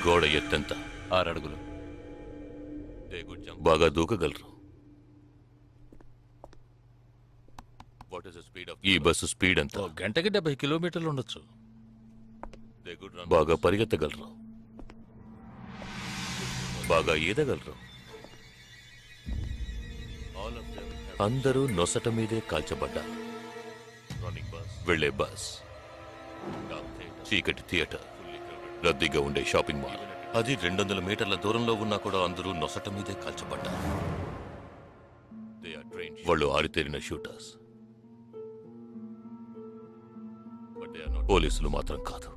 గోడ ఎత్తెంత? 6 అడుగులు. బాగా దూకగలరు. ఈ బస్సు స్పీడ్ ఎంత? గంటకి 70 కిలోమీటర్లు ఉండొచ్చు. బాగా పరిగెత్తగలరు. బాగా ఈదగలరు. అందరూ నొసట మీదే కాల్చబడ్డారు. వెళ్లే బస్, చీకటి థియేటర్, రద్దీగా ఉండే షాపింగ్ మాల్, అది 200 మీటర్ల దూరంలో ఉన్నా కూడా అందరూ నొసట మీదే కాల్చబడ్డారు. వాళ్ళు ఆరితేరిన షూటర్స్. పోలీసులు మాత్రం కాదు.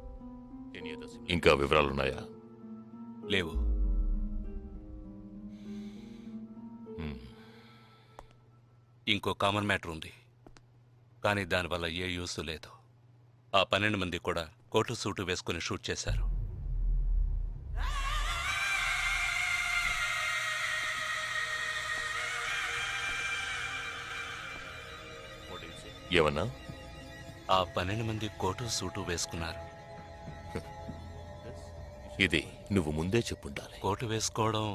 ఇంకా వివరాలున్నాయా? లేవు. ఇంకో కామన్ మ్యాటర్ ఉంది, కానీ దానివల్ల ఏ యూస్ లేదు. ఆ 12 మంది కూడా కోటు సూటు వేసుకుని షూట్ చేశారు. ఏమన్నా? ఆ 12 మంది కోటు సూటు వేసుకున్నారు. ఇది నువ్వు ముందే చెప్పుండాలి. కోటు వేసుకోవడం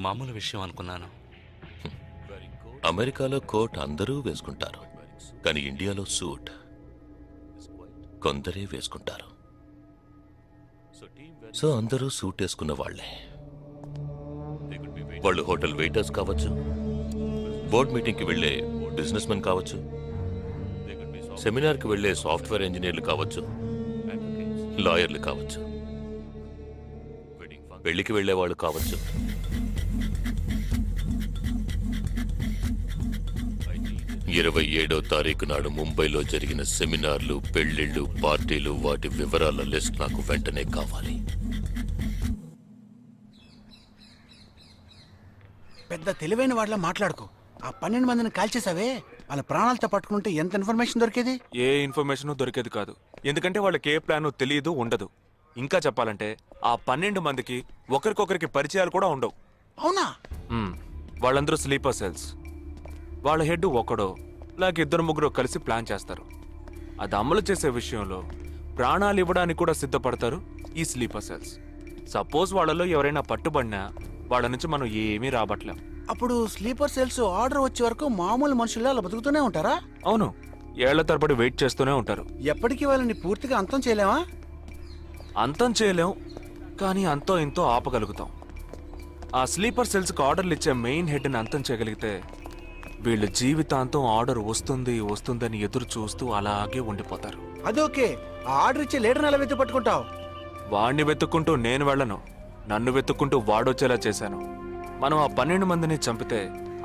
మామూలు విషయం అనుకున్నాను. అమెరికాలో కోట్ అందరూ వేసుకుంటారు, కానీ ఇండియాలో సూట్ కొందరే వేసుకుంటారు. సో అందరూ సూట్ వేసుకున్న వాళ్లే. వాళ్ళు హోటల్ వెయిటర్స్ కావచ్చు, బోర్డ్ మీటింగ్కి వెళ్లే బిజినెస్ మెన్ కావచ్చు, సెమినార్కి వెళ్లే సాఫ్ట్వేర్ ఇంజనీర్లు కావచ్చు, లాయర్లు కావచ్చు, పెళ్లికి వెళ్లేవాళ్ళు కావచ్చు. 27వ తారీఖు నాడు ముంబైలో జరిగిన సెమినార్లు, పెళ్లిళ్లు, పార్టీలు, వాటి వివరాల లిస్ట్ నాకు వెంటనే కావాలి. పెద్ద తెలివైన వాళ్ళ మాట్లాడుకో. ఆ 12 మందిని కాల్చేసావే, వాళ్ళ ప్రాణాలతో పట్టుకుంటే ఎంత ఇన్ఫర్మేషన్ దొరికేది? ఏ ఇన్ఫర్మేషన్ దొరికేది కాదు. ఎందుకంటే వాళ్ళకి ఏ ప్లాన్ తెలియదు, ఉండదు. ఇంకా చెప్పాలంటే ఆ 12 మందికి ఒకరికొకరికి పరిచయాలు కూడా ఉండవు. అవునా? వాళ్ళందరూ స్లీపర్ సెల్స్. వాళ్ళ హెడ్ ఒకడో లేక 2-3 కలిసి ప్లాన్ చేస్తారు. అది అమలు చేసే విషయంలో ప్రాణాలు ఇవ్వడానికి కూడా సిద్ధపడతారు ఈ స్లీపర్ సెల్స్. సపోజ్ వాళ్ళలో ఎవరైనా పట్టుబడినా వాళ్ళ నుంచి మనం ఏమీ రాబట్టలేం. అప్పుడు స్లీపర్ సెల్స్ ఆర్డర్ వచ్చే వరకు మామూలు మనుషుల్లో అలా బతుకుతూనే ఉంటారా? అవును, ఏళ్ల తరబడి వెయిట్ చేస్తూనే ఉంటారు. ఎప్పటికీ వాళ్ళని పూర్తిగా అంతం చేయలేమా? అంతం చేయలేం, కానీ అంతో ఇంతో ఆపగలుగుతాం. ఆ స్లీపర్ సెల్స్కి ఆర్డర్లు ఇచ్చే మెయిన్ హెడ్ని అంతం చేయగలిగితే వీళ్ళు జీవితాంతం ఆర్డర్ వస్తుందని ఎదురు చూస్తూ అలాగే ఉండిపోతారు. అదోకే, ఆ ఆర్డర్ ఇచ్చే లీడర్ని ఎలా వెతుకు పట్టుకుంటావు? వాడిని వెతుక్కుంటూ నేను వెళ్ళను, నన్ను వెతుక్కుంటూ వాడొచ్చేలా చేశాను. మనం ఆ 12 మందిని చంపితే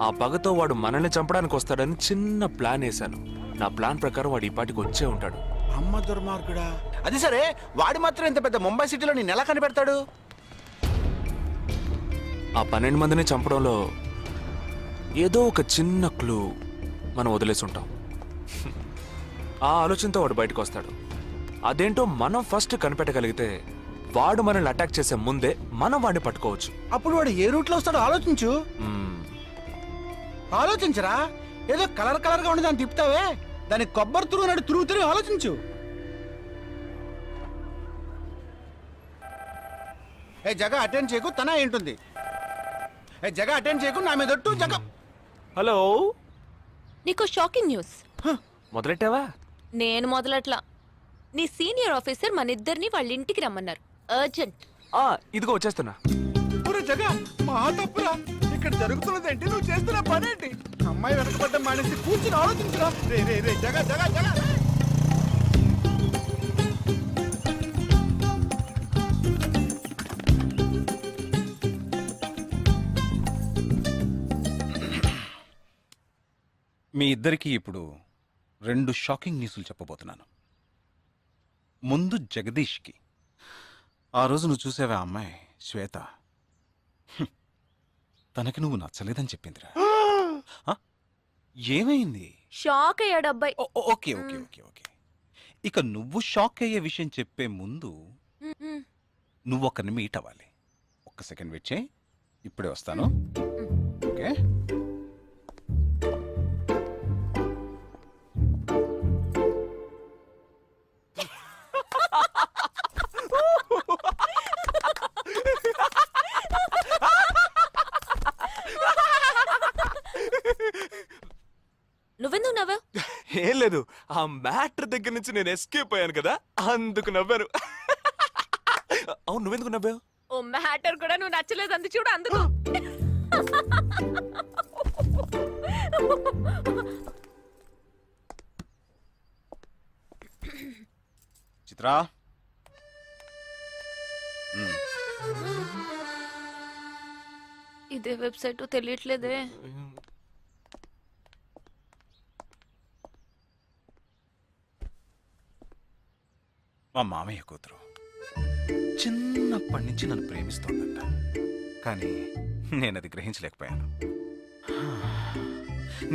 ఆ పగతో వాడు మనల్ని చంపడానికి వస్తాడని చిన్న ప్లాన్ వేశాను. నా ప్లాన్ ప్రకారం వాడు ఈ పాటికి వచ్చే ఉంటాడు. అమ్మ దుర్మార్గుడా! అది సరే, వాడు మాత్రం ఇంత పెద్ద ముంబై సిటీలో నేను ఎలా కనిపెడతాడు? ఆ 12 మందిని చంపడంలో ఏదో ఒక చిన్న క్లూ మనం వదిలేసి ఉంటాం. ఆ ఆలోచనతో వాడు బయటకు వస్తాడు. అదేంటో మనం ఫస్ట్ కనిపెట్టగలిగితే వాడు మనల్ని అటాక్ చేసే ముందే మనం వాడిని పట్టుకోవచ్చు. అప్పుడు వాడు ఏ రూట్లో వస్తాడో ఆలోచించు. ఆలోచించరా? ఏదో కలర్ గా ఉండి దాన్ని తిప్పుతావే, దాన్ని కొబ్బరి తురుగు తిరుగు ఆలోచించు. ఏ జగ అటెండ్ చేయకు, తన ఏంటుంది? ఏ జగ అటెండ్ చేయకు, నా మీద జగ. హలో, నీకు షాకింగ్ న్యూస్. మొదలెట్టావా? నేను మొదలట్లా. నీ సీనియర్ ఆఫీసర్ మన ఇద్దరిని వాళ్ళ ఇంటికి రమ్మన్నారు, అర్జెంట్. ఇదిగో వచ్చేస్తున్నా. జగ మహా తప్పురా, ఇక్కడ జరుగుతున్నదేంటి, నువ్వు చేస్తున్న పనేంటి? అమ్మాయి వెనకబడ్డ మానేసి కూర్చుని ఆలోచించురా. రే రే రే జగ జగ జగ. మీ ఇద్దరికి ఇప్పుడు 2 షాకింగ్ న్యూస్లు చెప్పబోతున్నాను. ముందు జగదీష్కి. ఆ రోజు నువ్వు చూసావా అమ్మాయి శ్వేత? తనకి నువ్వు నచ్చలేదని చెప్పిందిరా. ఏమైంది? షాక్ అయ్యాడు అబ్బాయి. Okay okay okay okay. ఇక నువ్వు షాక్ అయ్యే విషయం చెప్పే ముందు నువ్వు ఒకరిని మీట్ అవ్వాలి. ఒక్క సెకండ్ వెయిట్ చేయి, ఇప్పుడే వస్తాను. ఓకే. ఏం లేదు, ఆ మ్యాటర్ దగ్గర నుంచి నేను ఎస్కేప్ అయ్యాను కదా, అందుకు నవ్వాను. అవును, నువ్వెందుకు నవ్వావు? ఓ మ్యాటర్ కూడా నువ్వు నచ్చలేదు అంది చూడు అందుకు. చిత్రా, ఇదే వెబ్సైట్ తెలియట్లేదే. మా మామయ్య కూతురు చిన్నప్పటి నుంచి నన్ను ప్రేమిస్తోందంట, కానీ నేను అది గ్రహించలేకపోయాను.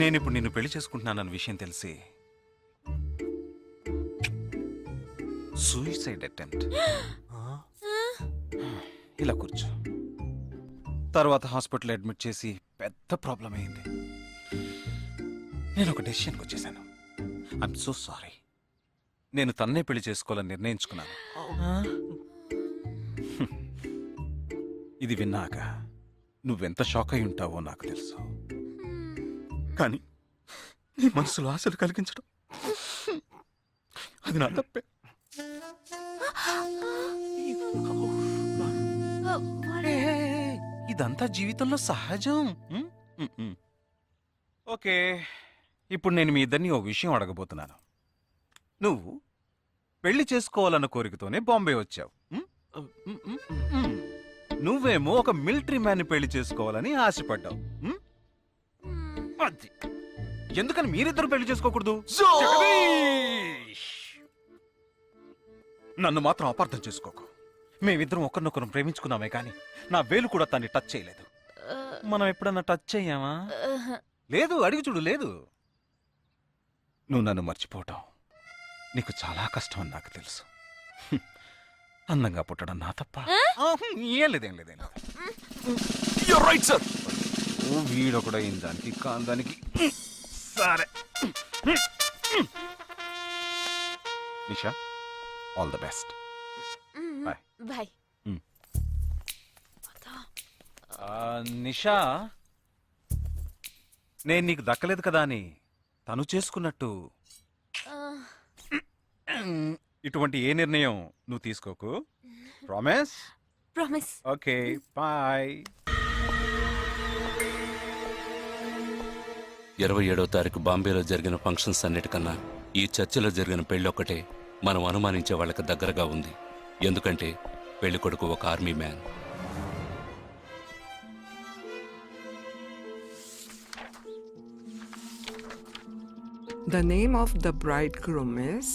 నేనిప్పుడు నిన్ను పెళ్లి చేసుకుంటున్నానన్న విషయం తెలిసి సూసైడ్ అటెంప్ట్. ఇలా కూర్చో. తర్వాత హాస్పిటల్ అడ్మిట్ చేసి పెద్ద ప్రాబ్లం అయింది. నేను ఒక డెసిషన్కి వచ్చేసాను. I'm so sorry. నేను తన్నే పెళ్లి చేసుకోవాలని నిర్ణయించుకున్నాను. ఇది విన్నాక నువ్వెంత షాక్ అయి ఉంటావో నాకు తెలుసు, కానీ నీ మనసులో ఆశలు కలిగించడం అది నా తప్పే. ఇదంతా జీవితంలో సహజం. ఓకే, ఇప్పుడు నేను మీ ఇద్దరిని ఓ విషయం అడగబోతున్నాను. నువ్వు పెళ్లి చేసుకోవాలన్న కోరికతోనే బాంబే వచ్చావు. నువ్వేమో ఒక మిలిటరీ మ్యాన్ పెళ్లి చేసుకోవాలని ఆశపడ్డావు. అది ఎందుకని మీరిద్దరు పెళ్లి చేసుకోకూడదు? నన్ను మాత్రం అపార్థం చేసుకోకు. మేమిద్దరం ఒకరినొకరు ప్రేమించుకున్నామే కానీ నా వేలు కూడా తన్ని టచ్ చేయలేదు. మనం ఎప్పుడన్నా టచ్ అయ్యామా? లేదు, అడిగి చూడు. లేదు. నువ్వు నన్ను మర్చిపోవటం నీకు చాలా కష్టం అని నాకు తెలుసు. అందంగా పుట్టడం నా తప్ప? ఏం లేదేం లేదేం లేదు. Right sir. వీడొకడు అయిన దానికి కాందానికి. సరే Nisha, all the best. Bye. Bye. Nisha, నేను నీకు దక్కలేదు కదా అని తను చేసుకున్నట్టు ఇటువంటి ఏ నిర్ణయం నువ్వు తీసుకోకు. ప్రామిస్? ప్రామిస్. Okay, bye. 27వ తారీఖు బాంబేలో జరిగిన ఫంక్షన్స్ అన్నిటికన్నా ఈ చర్చిలో జరిగిన పెళ్ళొక్కటే మనం అనుమానించే వాళ్ళకి దగ్గరగా ఉంది. ఎందుకంటే పెళ్లి కొడుకు ఒక army man. The name of the bridegroom is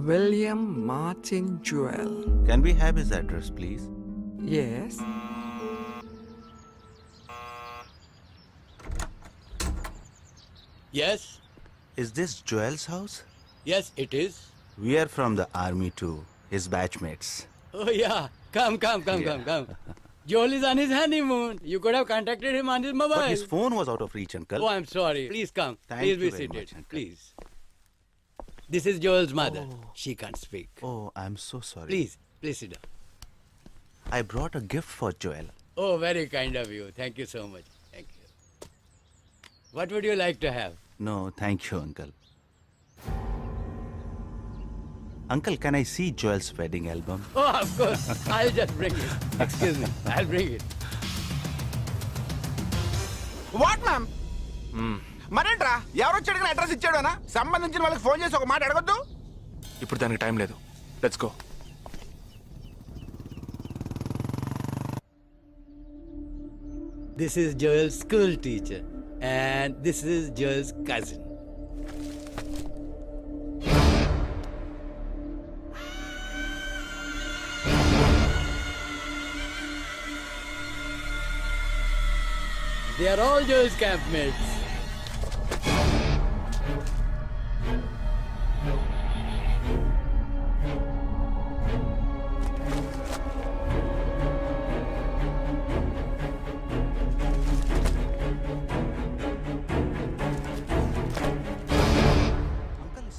William Martin Jewell. Can we have his address, please? Yes. Yes, Is this Joel's house? yes, it is. We are from the army too, his batchmates. Oh, yeah. Come. Joel is on his honeymoon. You could have contacted him on his mobile. But his phone was out of reach, uncle. Oh, I'm sorry. Please come. Thank Please you be very seated. much, uncle. Please. This is Joel's mother. She can't speak. Oh, I'm so sorry. Please sit down. I brought a gift for Joel. Oh, very kind of you. Thank you so much. Thank you. What would you like to have? No, thank you, uncle. Uncle, can I see Joel's wedding album? Oh, of course. I'll just bring it. Excuse me. I'll bring it. What ma'am? మరేంట్రా, ఎవరు వచ్చి అడిగిన address ఇచ్చాడనా? సంబంధించిన వాళ్ళకి phone చేసి ఒక మాట అడగొద్దు. ఇప్పుడు దానికి టైం లేదు. Let's go. This is Joel's school teacher. And this is Joel's cousin. They are all Joel's campmates.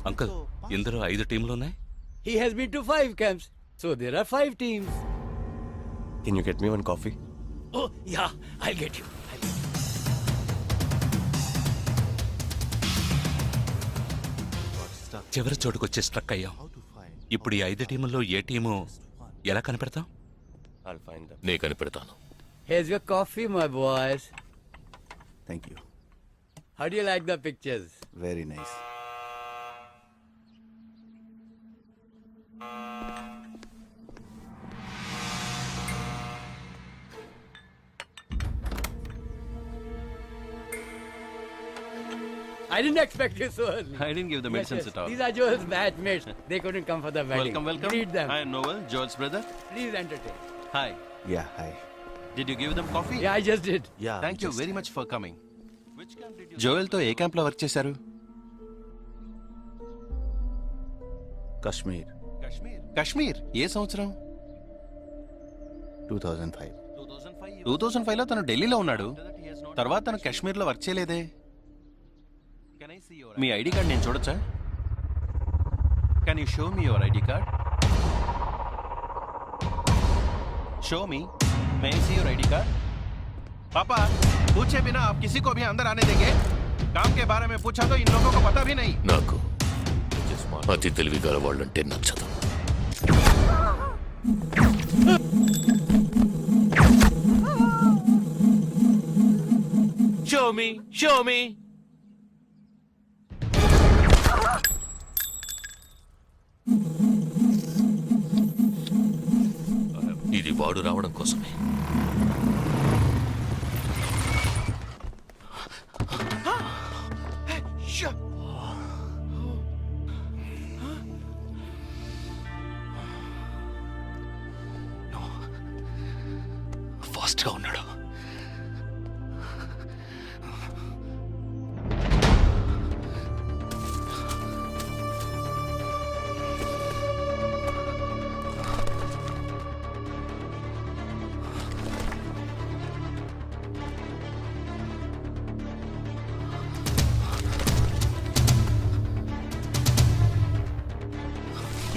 Uncle, ఇందులో 5 టీంలున్నాయి. He has been to 5 camps. So there are 5 teams. Can you get me one coffee? Oh, yeah, I'll get you. చివరి చోటుకొచ్చి struck అయ్యాం. ఇప్పుడు ఈ 5 టీముల్లో ఏ team ఎలా కనిపెడతాం? నే కనిపెడతాను. Here's your coffee, my boys. Thank you. How do you like the pictures? Very nice. I didn't expect you so early. I didn't give the medicines at all. These are Joel's batchmates. They couldn't come for the wedding. Welcome, welcome. Greet them. Hi, Noel, Joel's brother. Please entertain. Hi. Yeah, hi. Did you give them coffee? Yeah, I just did. Yeah. Thank you very much for coming. Joel తో ఏ camp లో work చేశారు? Kashmir, Kashmir. ఏ సంవత్సరం? 2005. 2005 లో తను ఢిల్లీలో ఉన్నాడు. తర్వాత తను కాశ్మీర్ లో వర్క్ చేయలేదే. మీ ఐడి కార్డ్ నేను చూడొచ్చా? Can you show me your ID card? Show me. May I see your ID card? पापा, पूछे बिना आप किसी को भी अंदर आने देंगे? काम के बारे में पूछा तो इन लोगों को पता भी नहीं. నాకు అతి తెలివి గల వాళ్ళంటే నచ్చదు. Show me, show me. ఇది వాడు రావడం కోసమే. ఫాస్ట్ గా ఉన్నాడు.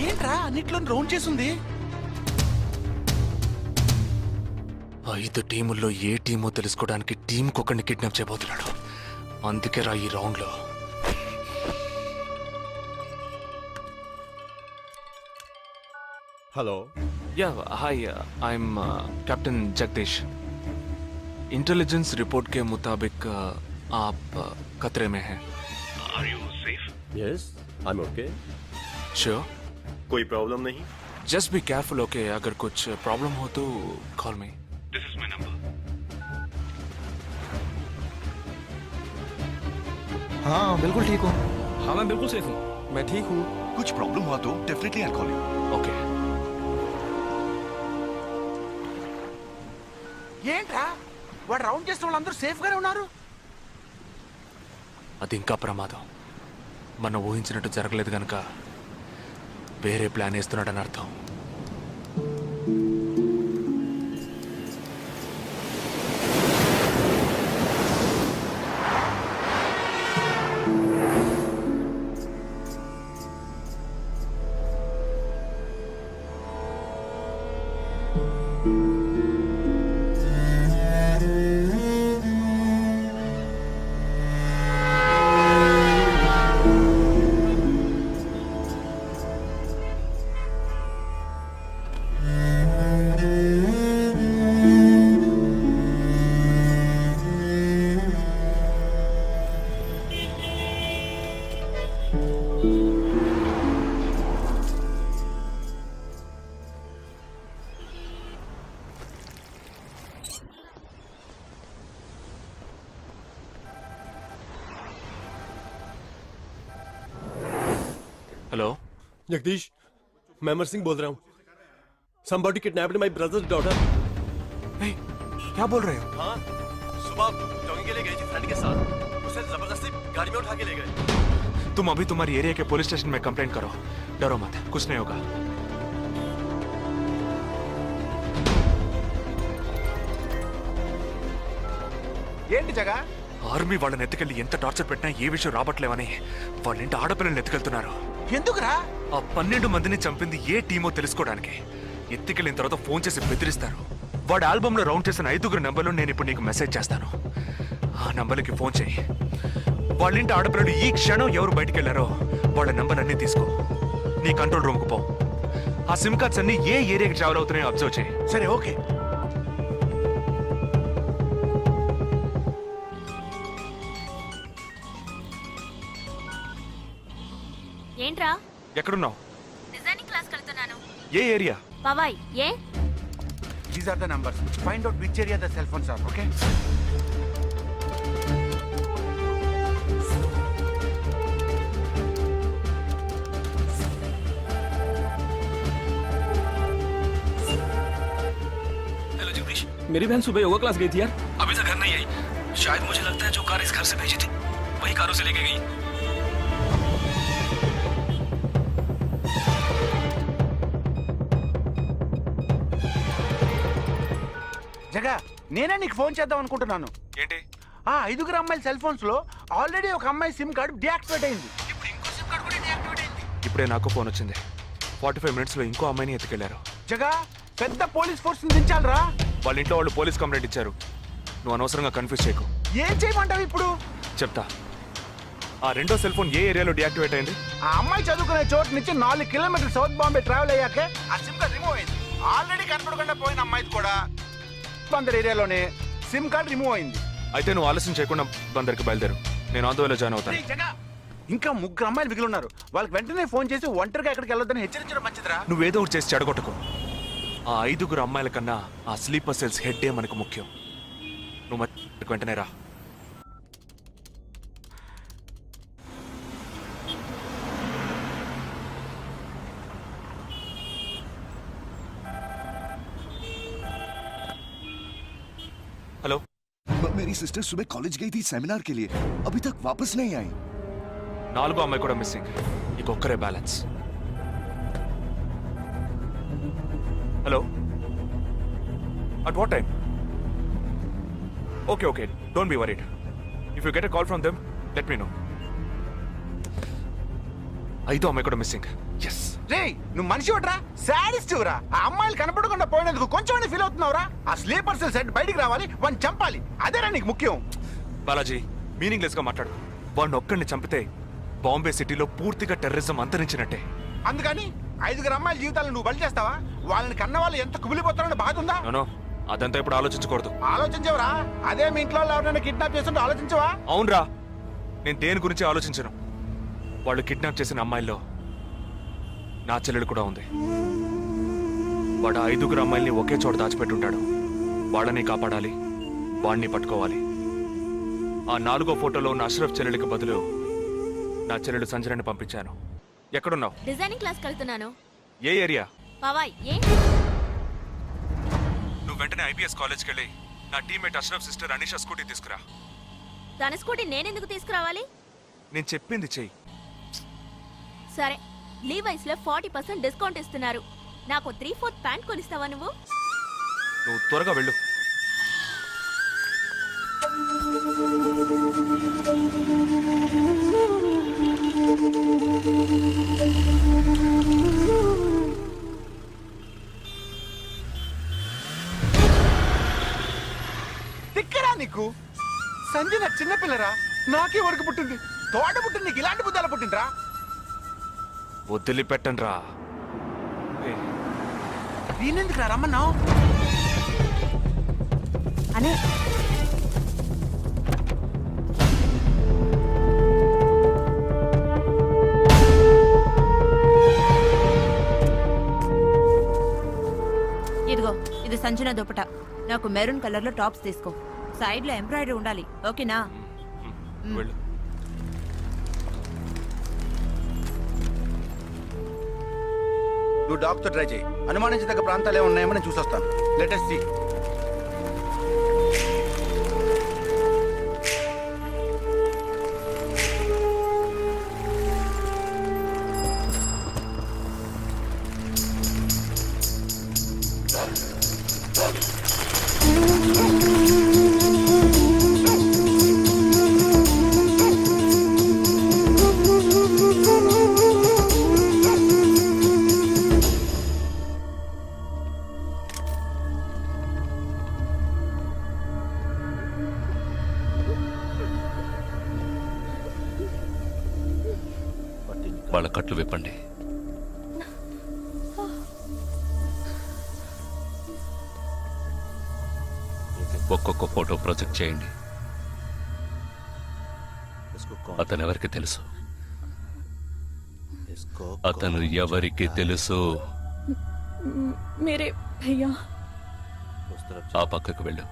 ఏంట్రా అన్నిట్లో రౌండ్ చేసింది? 5 టీముల్లో ఏ టీమో తెలుసుకోవడానికి టీంకొకరిని కిడ్నాప్ చేయబోతున్నాడు. అందుకే రా ఈ రౌండ్ లో. Hello. Yeah hi, I'm captain Jagdish. Intelligence report के मुताबिक आप खतरे में हैं. Are you safe? Yes, I'm okay. Sure? कोई प्रॉब्लम नहीं? Just be careful, okay? अगर कुछ प्रॉब्लम हो तो call me. This is my number. हाँ बिल्कुल ठीक हूँ. हाँ, मैं बिल्कुल सेफ हूँ. मैं ठीक हूँ. कुछ प्रॉब्लम हुआ तो definitely I call you. Okay. ఏంట్రా వాడు రౌండ్ చేసిన వాళ్ళందరూ సేఫ్ గానే ఉన్నారు? అది ఇంకా ప్రమాదం. మనం ఊహించినట్టు జరగలేదు కనుక వేరే ప్లాన్ వేస్తున్నాడని అర్థం. हेलो जगदीश, मैं अमर सिंह बोल रहा हूँ. Somebody kidnapped my brother's daughter. नहीं, क्या बोल रहे हो? हाँ, सुबह जॉगिंग के लिए गई थी फ्रेंड के साथ. उसे जबरदस्ती गाड़ी में उठा के ले गए. तुम अभी तुम्हारी एरिया के पुलिस स्टेशन में कंप्लेंट करो. डरो मत, कुछ नहीं होगा. ఏంటి జగా? ఆర్మీ వాళ్ళని ఎత్తుకెళ్ళి ఎంత టార్చర్ పెట్టినా ఏ విషయం రాబట్లేవని వాళ్ళ ఇంటి ఆడపిల్లల్ని ఎత్తుకెళ్తున్నారు. ఎందుకురా? ఆ 12 మందిని చంపింది ఏ టీమో తెలుసుకోవడానికి. ఎత్తుకెళ్ళిన తర్వాత ఫోన్ చేసి బెదిరిస్తారు. వాడి ఆల్బమ్ లో రౌండ్ చేసిన 5 నంబర్లు నేను ఇప్పుడు నీకు మెసేజ్ చేస్తాను. ఆ నంబర్లకి ఫోన్ చేయి. వాళ్ళ ఇంటి ఆడపిల్లలు ఈ క్షణం ఎవరు బయటికి వెళ్ళారో వాళ్ళ నెంబర్ అన్ని తీసుకో, నీ కంట్రోల్ రూమ్కి పో. ఆ సిమ్ కార్డ్స్ అన్ని ఏ ఏరియాకి ట్రావెల్ అవుతున్నాయో అబ్జర్వ్ చేయి. సరే ఓకే. ఏంట్రా? ఎక్కడున్నావు? డిజైనింగ్ క్లాస్ వెళ్తున్నాను. ఏ ఏరియా? పవాయ్. ఏ? These are the numbers. Find out which area the cell phones are, okay? Hello Jagdish, मेरी बहन सुबह योगा क्लास गई थी यार, अभी तक घर नहीं आई. शायद मुझे लगता है जो कार इस घर से भेजी थी वही कार उसे लेके गई. జగా, నేనే నీకు ఫోన్ చేద్దాం అనుకుంటున్నాను. ఏంటి? ఆ 5 అమ్మాయిల సెల్ ఫోన్స్ లో ఆల్రెడీ ఒక అమ్మాయి సిమ్ కార్డ్ డియాక్టివేట్ అయింది. ఇప్పుడు ఇంకో సిమ్ కార్డ్ కూడా డియాక్టివేట్ అయింది. ఇప్పుడే నాకు ఫోన్ వచ్చింది. 45 మినిట్స్లో ఇంకో అమ్మాయిని ఎత్తుకెళ్లారు. జగా, పెద్ద పోలీస్ ఫోర్స్ దించాలరా. వాళ్ళ ఇంట్లో వాళ్ళు పోలీస్ కంప్లైంట్ ఇచ్చారు. నువ్వు అనవసరంగా కన్ఫ్యూజ్ చేయకు. ఏం చేయమంటావు ఇప్పుడు? చెప్తా. ఆ రెండో సెల్ ఫోన్ ఏ ఏరియాలో డియాక్టివేట్ అయింది? ఆ అమ్మాయి చదువుకునే చోటు నుంచి 4 కిలోమీటర్లు సౌత్ బాంబే ట్రావెల్ అయ్యాకే ఆ సిమ్ కార్డ్ రిమూవ్ అయింది. ఆల్రెడీ కనపడకుండా పోయిన అమ్మాయిది కూడా బందర్ ఏరియాలోనే సిమ్ కార్డ్ రిమూవ్ అయింది. అయితే నువ్వు ఆలస్యం చేయకుండా బందర్కి బయలుదేరు. నేను ఆందోళన జాయిన్ అవుతాను. ఇంకా 3 అమ్మాయిలు మిగిలి ఉన్నారు. వాళ్ళకి వెంటనే ఫోన్ చేసి ఒంటరిగా ఎక్కడికి వెళ్ళొద్దని హెచ్చరించడం మంచిదిరా. నువ్వేదో ఒకటి చేసి చెడగొట్టకు. ఆ 5 అమ్మాయిల కన్నా ఆ స్లీపర్ సెల్స్ హెడ్డే మనకు ముఖ్యం. నువ్వు వెంటనే రా. हेलो. मेरी सिस्टर सुबह कॉलेज गई थी सेमिनार के लिए, अभी तक वापस नहीं आई. 4 అమ్మాయి కూడా మిస్సింగ్. ఇంకొక్కరే balance. Hello. At what time? Okay, don't be worried. If you get a call from them let me know. 5 అమ్మాయి కూడా మిస్సింగ్. ఎస్. రే, నువ్వు మనిషి ఒకట్రా, సాడిస్ట్ రా. ఆ అమ్మాయిలు కనపడకుండా పోయినందుకు కొంచెం ఫీల్ అవుతున్నావురా. ఆ స్లీపర్ సెల్ సెట్ బయటికి రావాలి, వాడిని చంపాలి. అదేరా నీకు ముఖ్యం. బాలాజీ, మీనింగ్లెస్ గా మాట్లాడు. వాడిని ఒక్కడిని చంపితే బాంబే సిటీలో పూర్తిగా టెర్రరిజం అంతరించినట్టే. అందుకని 5 అమ్మాయిల జీవితాలను నువ్వు బలి చేస్తావా? వాళ్ళని కన్న వాళ్ళు ఎంత కుమిలిపోతారని బాధ ఉందా? నో, అదంతా ఇప్పుడు ఆలోచించకూడదు. ఆలోచించవరా? అదే మీ ఇంట్లో ఎవరైనా కిడ్నాప్ చేస్తుంటే ఆలోచించవా? అవునరా, నేను దేని గురించి ఆలోచించను. వాళ్ళు కిడ్నాప్ చేసిన అమ్మాయిల్లో నా చెల్లెలు కూడా ఉంది. వాడు 5 అమ్మాయిల్ని ఒకే చోట దాచిపెట్టుంటాడు. వాళ్ళని కాపాడాలి, వాడిని పట్టుకోవాలి. ఆ 4వ ఫోటోలో ఉన్న అష్రఫ్ చెల్లెలికి బదులు నా చెల్లెలు సంజనని పంపించాను. ఎక్కడున్నావు? డిజైనింగ్ క్లాస్ వెళ్తున్నాను. ఏ ఏరియా? పవాయ్. ఏ? నువ్వు వెంటనే ఐబీఎస్ కాలేజ్కి వెళ్ళి నా teammate Ashraf sister Anisha scooty తీసుకురా. తన స్కూటీ నేనెందుకు తీసుకురావాలి? నేను చెప్పింది చెయ్యి. సరే, లీవైస్ లో 40% డిస్కౌంట్ ఇస్తున్నారు. నాకు 3/4 ప్యాంట్ కొనిస్తావా నువ్వు? నువ్వు త్వరగా వెళ్ళు. తిక్కరా నీకు? సంజన చిన్నపిల్లరా, నాకే వరకు పుట్టింది. తోట పుట్టింది, నీకు ఇలాంటి బుద్ధాలు పుట్టిందిరా. వదిలిపెట్టండి రా. నేనెందుకు రమ్మన్నావు? అనే ఇదిగో, ఇది సంజన దుపట. నాకు మెరూన్ కలర్ లో టాప్స్ తీసుకో. సైడ్ లో ఎంబ్రాయిడరీ ఉండాలి, ఓకేనా? వెళ్ళు. నువ్వు డాక్టర్ ట్రై చేయి. అనుమానించదగ్గ ప్రాంతాలు ఏమి ఉన్నాయేమో నేను చూసొస్తాను. Latest see. వాళ్ళ కట్లు విప్పండి. ఒక్కొక్క ఫోటో ప్రొజెక్ట్ చేయండి. అతను ఎవరికి తెలుసు? అతను ఎవరికి తెలుసు? మేరే భయ్యా. ఆ పక్కకు వెళ్ళు.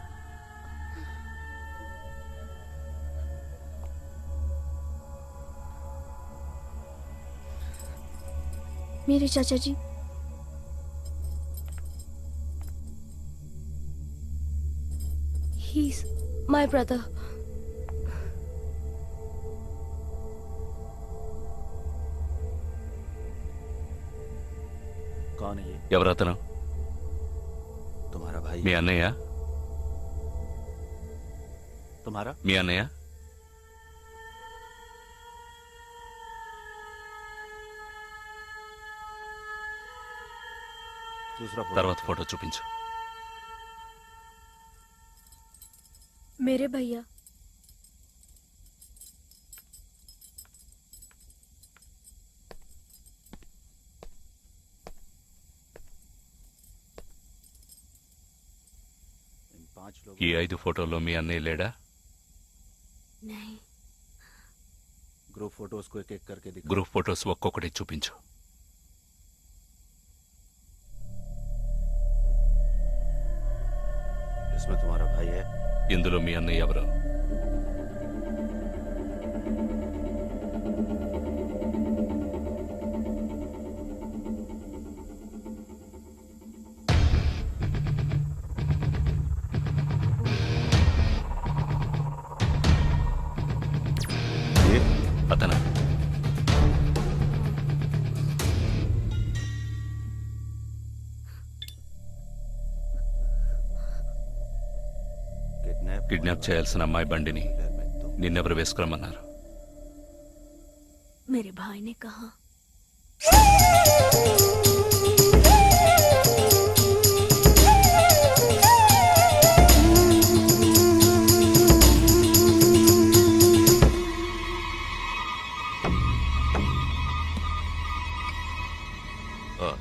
मेरे चाचा जी. He's my brother. कौन है ये? ఎవరతను? तुम्हारा भाई? మీ అన్నయ్య? तुम्हारा? మీ అన్నయ్య? दूसरा फोटो। తర్వాత ఫోటో చూపించు. मेरे भैया. इन 5 लोग। ఈ 5 ఫోటోల్లో మీ అన్నయ్య లేడా? नहीं. ग्रुप फोटोज को एक-एक करके दिखा। గ్రూప్ ఫోటోస్ ఒక్కొక్కటి చూపించు. इसमें तुम्हारा भाई है? ఇందులో మీ అన్నయ్య ఎవరు? ये అతను కిడ్నాప్ చేయాల్సిన అమ్మాయి బండిని నిన్నెవరు వేసుకురమ్మన్నారు? मेरे भाई ने कहा.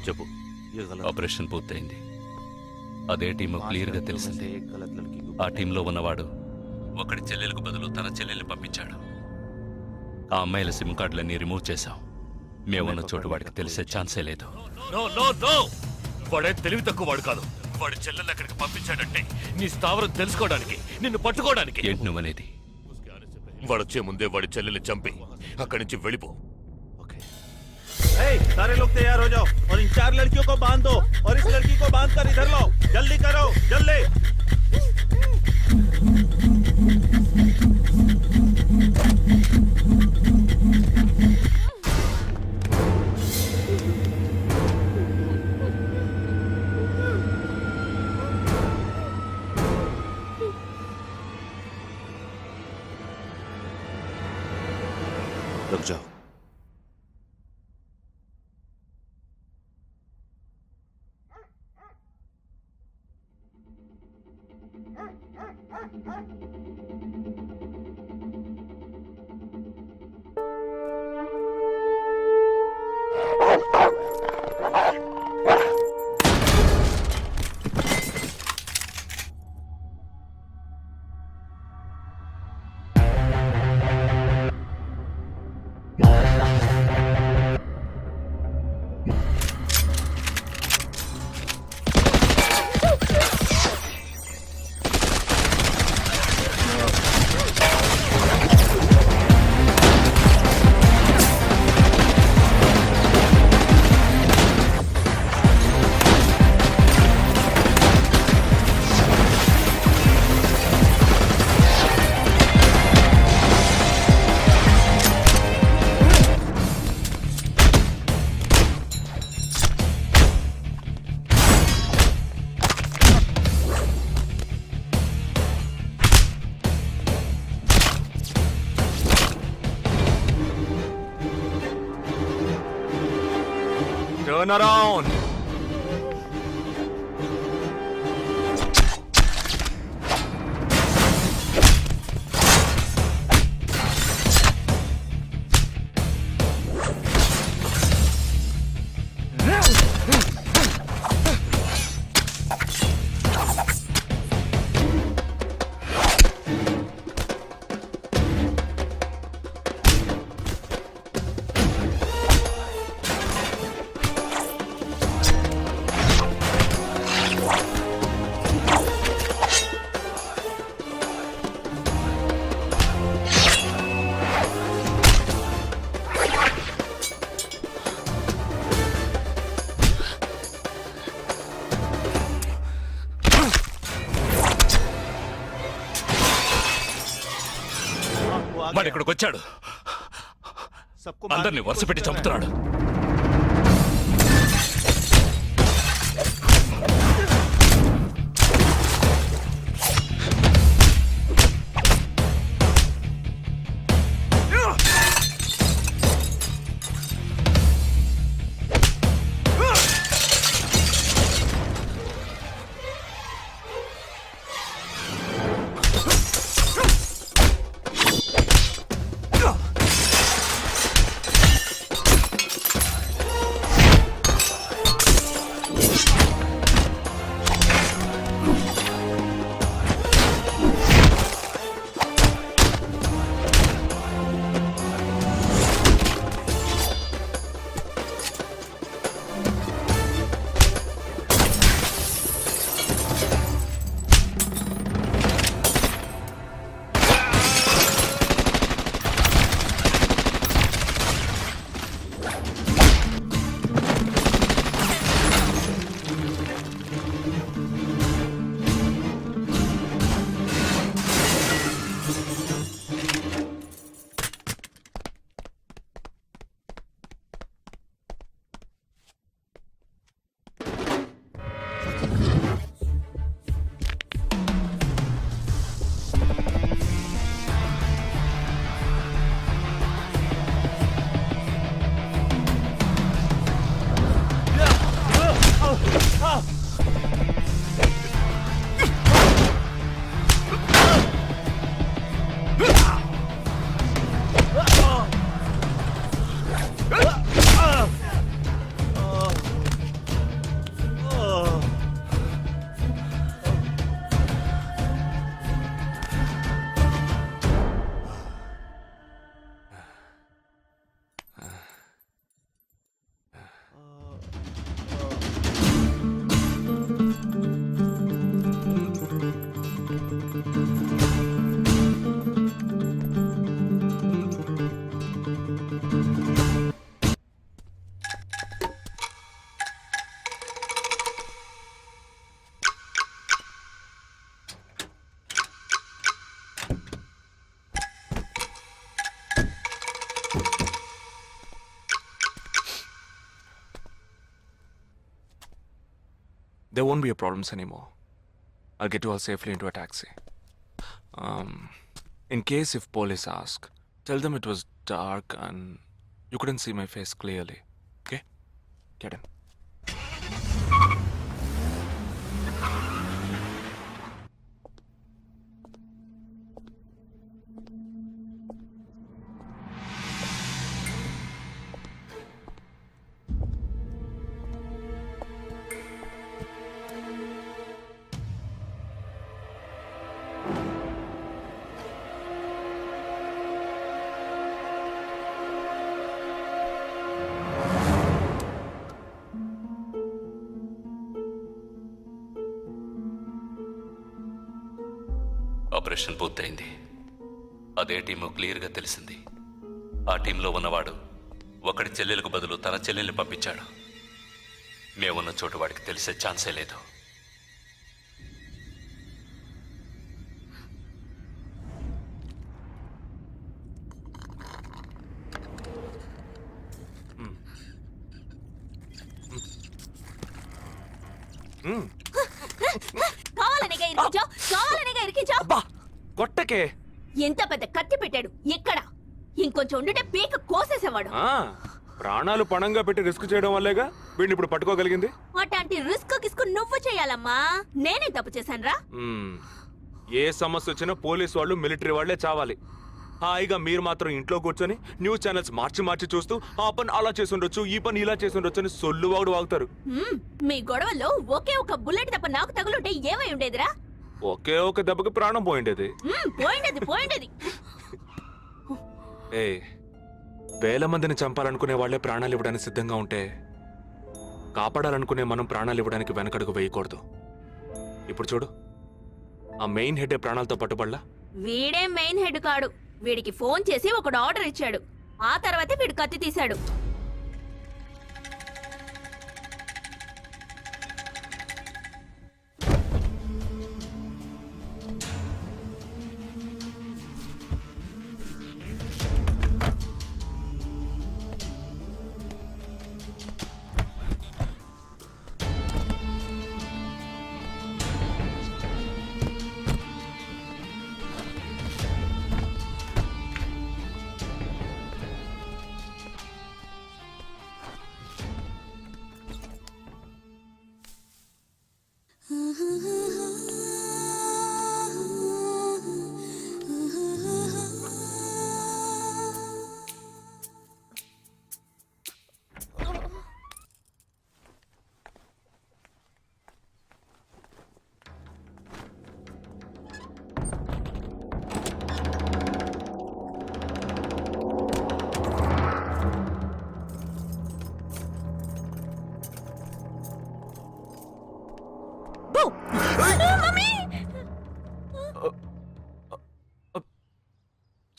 చెప్పు. ये गलत। ఆపరేషన్ పూర్తయింది. అదే టీము క్లియర్ గా తెలిసింది. एक गलत लड़की को। ఆ టీంలో ఉన్నవాడు ఒకడి చెల్లెలకు బదులు తన చెల్లెల్ని పంపించాడు. ఆ అమ్మాయిల సిమ్ కార్డులన్నీ రిమూవ్ చేశాం. మేమున్న చోటు వాడికి తెలిసే ఛాన్సే లేదు. నో నో నో, వాడే తెలివి తక్కువ వాడు కాదు. వాడి చెల్లెల్ని అక్కడికి పంపించాడంటే నీ స్థావరం తెలుసుకోవడానికి, నిన్ను పట్టుకోవడానికి. ఏంటి నువ్వనేది? వాడొచ్చే ముందే వాడి చెల్లెల్ని చంపి అక్కడి నుంచి వెళ్ళిపో. सारे लोग तैयार हो जाओ और इन 4 लड़कियों को बांध दो और इस लड़की को बांध कर इधर लाओ। जल्दी करो, जल्दी। रुक जाओ। Turn around. వాడు ఇక్కడికి వచ్చాడు, అందరినీ వరుస పెట్టి చంపుతున్నాడు. There won't be a problems anymore. I'll get you all safely into a taxi. In case if police ask, tell them it was dark and you couldn't see my face clearly. Okay? Get in. Operation పూర్తయింది. అదే team క్లియర్గా తెలిసింది. ఆ టీంలో ఉన్నవాడు ఒకడి చెల్లెలకు బదులు తన చెల్లెల్ని పంపించాడు. మేమున్న చోటు వాడికి తెలిసే ఛాన్సే లేదు. కొట్టకే ఎంత పెద్ద కత్తి పెట్టాడు ఇక్కడ. ఇంకొంచెం ఉండుంటే పీక కోసేసేవాడు. ప్రాణాలు పణంగా పెట్టి రిస్క్ చేయడం వల్లేగా వీడిని ఇప్పుడు పట్టుకోగలిగింది. అట్లాంటి రిస్క్ కిస్కు నువ్వు చేయాలమ్మా. నేనే తప్పు చేశానురా. ఏ సమస్య వచ్చినా పోలీస్ వాళ్ళు మిలిటరీ వాళ్లే చావాలి. హాయిగా మీరు మాత్రం ఇంట్లో కూర్చొని న్యూస్ ఛానల్స్ మార్చి మార్చి చూస్తూ ఆ పని అలా చేసుండొచ్చు, ఈ పని ఇలా చేసుండొచ్చు అని సొల్లు వాగుడు వాగుతారు. మీ గొడవలో ఒకే ఒక బుల్లెట్ తప్ప నాకు తగులుంటే ఏమై ఉండేదిరా? ఒకే ఒక దెబ్బకి ప్రాణం పోయిండేది. పోయిండేది. వేల మందిని చంపాలనుకునే వాళ్లే ప్రాణాలు ఇవ్వడానికి సిద్ధంగా ఉంటే కాపాడాలనుకునే మనం ప్రాణాలు ఇవ్వడానికి వెనకడుగు వేయకూడదు. ఇప్పుడు చూడు, ఆ మెయిన్ హెడ్ ప్రాణాలతో పట్టుబడలా. వీడే మెయిన్ హెడ్ కాడు. వీడికి ఫోన్ చేసి ఒకడు ఆర్డర్ ఇచ్చాడు. ఆ తర్వాతే వీడు కత్తి తీశాడు.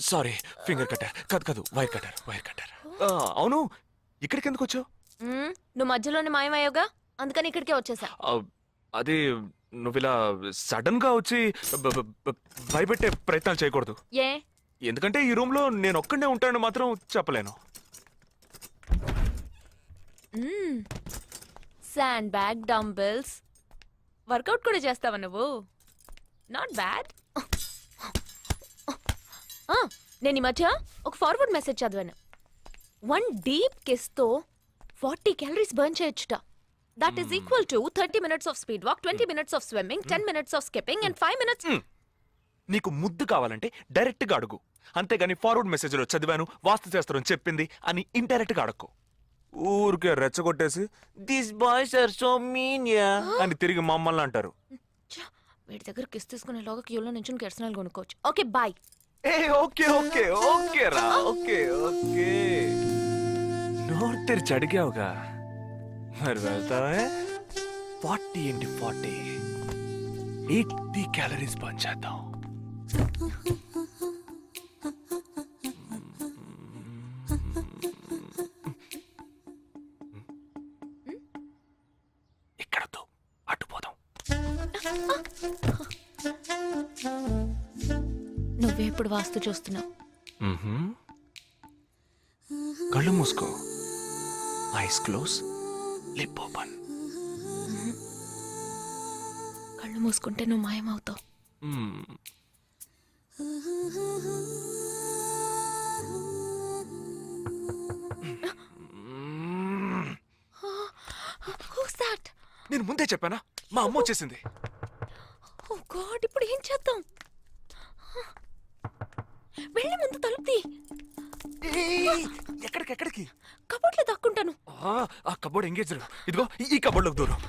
సారీ, ఫింగర్ కట్టర్ కాదు వైర్ కట్టర్. అవును, ఇక్కడికి ఎందుకు వచ్చావు? నువ్వు మధ్యలోనే మాయమయ్యోగా, అందుకని ఇక్కడికే వచ్చేసా. అది నువ్వు ఇలా సడన్ గా వచ్చి భయపెట్టే ప్రయత్నాలు చేయకూడదు. ఏ? ఎందుకంటే ఈ రూమ్ లో నేను ఒక్కడే ఉంటానని మాత్రం చెప్పలేను. శాండ్ బ్యాగ్, డంబెల్స్, వర్కౌట్ కూడా చేస్తావా నువ్వు? Not bad. నేను ఈ మధ్య ఒక ఫార్వర్డ్ మెసేజ్ చదివాను. 1 డీప్ కిస్ తో 40 క్యాలరీస్ బర్న్ చేయొచ్చుట. That is equal to 30 minutes of speed walk, 20 minutes of swimming, 10 minutes of skipping and 5 minutes. నీకు ముద్దు కావాలంటే డైరెక్ట్ గా అడుగు, అంతేగాని ఫార్వర్డ్ మెసేజ్ లో చదివాను, వాస్తు శాస్త్రం చెప్పింది అని ఇండైరెక్ట్ గా అడక్కు. ఊరికే రెచ్చగొట్టేసి this boys are so mean అని తిరిగి మమ్మల్ని అంటారు. వీడి దగ్గర కిస్ తీసుకునేలోగా క్యూలో నుంచి కెర్సనాలు కొనుక్కోవచ్చు. Okay boy. ఓకే రా, ఓకే. నోరు తెరిచి అడిగావుగా, మరి వెళ్తావే? 40 into 40 80 క్యాలరీస్ బర్న్ చేద్దాం. ఇక్కడతో అటు పోదాం. నువ్వే ఇప్పుడు వాస్తు చూస్తున్నావు. కళ్ళు మూసుకో, ఐస్ క్లోజ్, లిప్ ఓపెన్. కళ్ళు మూసుకుంటే నువ్వు మాయమవుతావు. Who's that? నేను ముందే చెప్పానా, మా అమ్మ వచ్చేసింది. ఓ గాడ్, ఇప్పుడు ఏం చేద్దాం? వెళ్ళి ముందు తలుపుతి. ఎక్కడికి? కబోర్డ్లో దక్కుంటాను. ఆ కబోర్డ్ ఎంగేజ్. ఇదిగో ఈ కబోర్డ్లోకి దూరం.